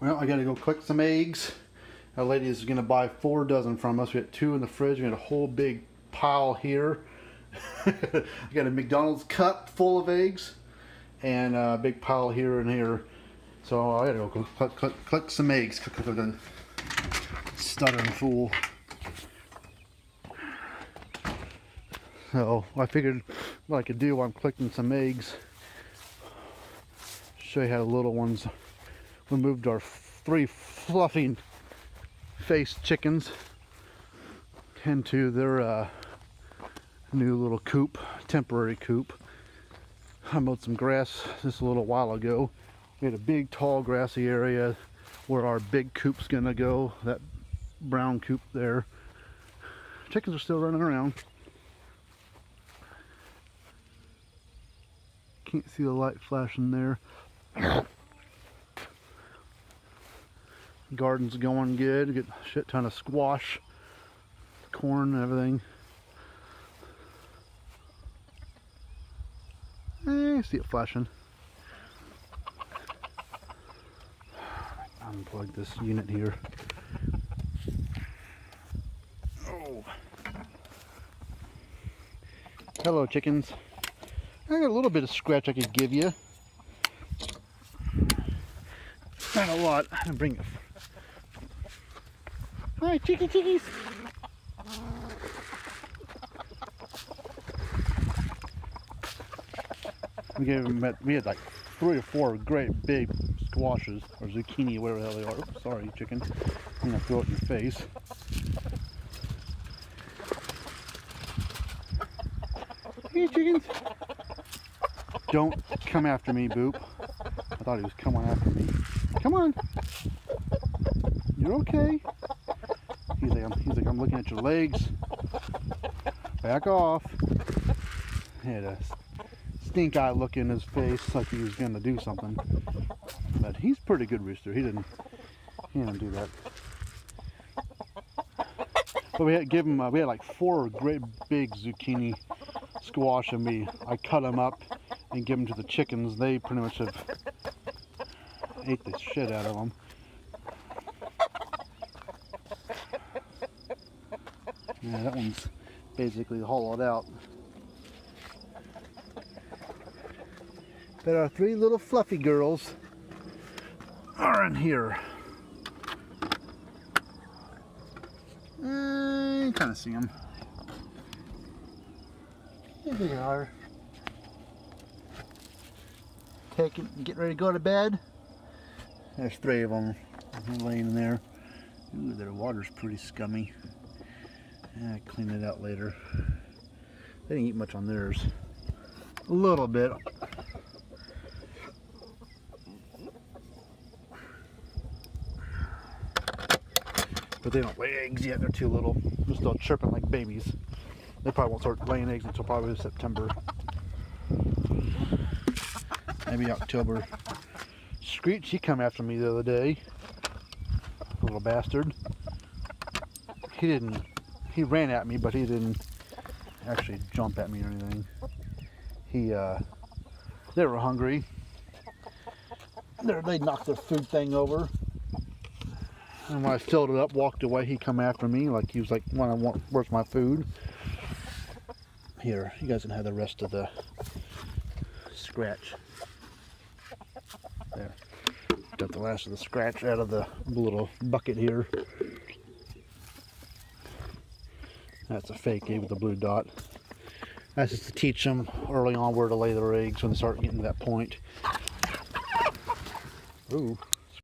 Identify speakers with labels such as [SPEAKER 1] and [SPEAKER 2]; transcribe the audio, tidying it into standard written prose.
[SPEAKER 1] Well, I gotta go collect some eggs. Our lady is gonna buy 4 dozen from us. We got 2 in the fridge. We got a whole big pile here. I got a McDonald's cup full of eggs and a big pile here and here. So I gotta go collect some eggs. Stuttering fool. So I figured what I could do while I'm collecting some eggs, show you how the little ones. We moved our 3 fluffy faced chickens into their new little coop, temporary coop. I mowed some grass just a little while ago. We had a big tall grassy area where our big coop's gonna go, that brown coop there. Chickens are still running around. Can't see the light flashing there. Garden's going good. Get a shit ton of squash, corn, and everything. I see it flashing. Unplug this unit here. Oh. Hello, chickens. I got a little bit of scratch I could give you. Not a lot. I'm gonna bring it. Hi, chickies. We had like 3 or 4 great big squashes or zucchini, whatever the hell they are. Oops, sorry, chicken. I'm gonna throw it in your face. Hey, chickens. Don't come after me, Boop. I thought he was coming after me. Come on. You're okay. He's like, I'm looking at your legs. Back off. He had a stink eye look in his face like he was gonna do something. But he's a pretty good rooster. He didn't do that. But we had like 4 great big zucchini squash, and I cut them up and give them to the chickens. They pretty much have ate the shit out of them. Yeah, that one's basically hollowed out. But our 3 little fluffy girls are in here. You kind of see them. Here they are. Get ready to go to bed. There's 3 of them laying in there. Ooh, their water's pretty scummy. I'll clean it out later. They didn't eat much on theirs. A little bit. But they don't lay eggs yet. They're too little. They're still chirping like babies. They probably won't start laying eggs until probably September. Maybe October. Screech, he come after me the other day. Little bastard. He ran at me, but he didn't actually jump at me or anything. They were hungry. They knocked their food thing over. And when I filled it up, walked away, he come after me like he was like, where's my food? Here, you guys can have the rest of the scratch. There. Got the last of the scratch out of the little bucket here. That's a fake egg with a blue dot. That's just to teach them early on where to lay their eggs when they start getting to that point. Ooh.